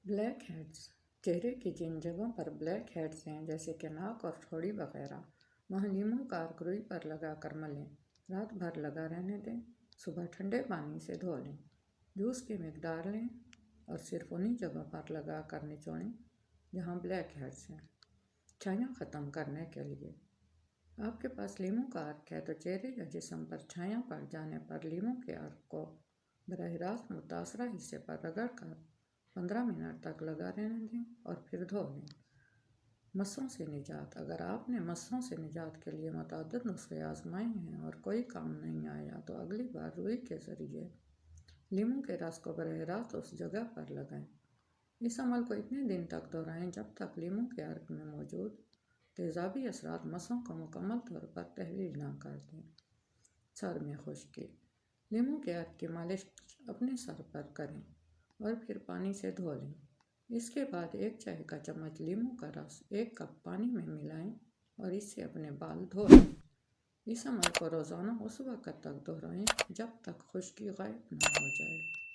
Black heads चेहरे की जिन जगहों पर ब्लैक हेड्स हैं जैसे कि नाक और ठोड़ी वगैरह, वहाँ नींबू का अर्क रुई पर लगा कर मलें। रात भर लगा रहने दें। सुबह ठंडे पानी से धो लें। जूस की मिकदार लें और सिर्फ उन्हीं जगहों पर लगा कर निचोड़ें जहाँ ब्लैक हेड्स हैं। छाया ख़त्म करने के लिए आपके पास लीमू का अर्क है तो चेहरे या जिस्म पर छाया पड़ जाने पर लीमू के अर्क को बराह रास्त मुतासरा हिस्से पर रगड़ कर 15 मिनट तक लगा रहने दें और फिर धो लें। मस्सों से निजात अगर आपने मस्सों से निजात के लिए मुतअद्दिद नुस्खे आजमाए हैं और कोई काम नहीं आया तो अगली बार रुई के ज़रिए लीमू के रस को बराह रास्त उस जगह पर लगाएं। इस अमल को इतने दिन तक दोहराएं जब तक लीमू के अर्क में मौजूद तेज़ाबी असरात मस्सों को मुकम्मल तौर पर तहलील ना कर दें। सर में खुश्की लीमू के अर्क की मालिश अपने सर पर करें और फिर पानी से धो लें। इसके बाद 1 चाय का चम्मच लीमू का रस 1 कप पानी में मिलाएं और इससे अपने बाल धो लें। इस अमल को रोज़ाना उस वक्त तक दोहराएं जब तक खुश्की गायब न हो जाए।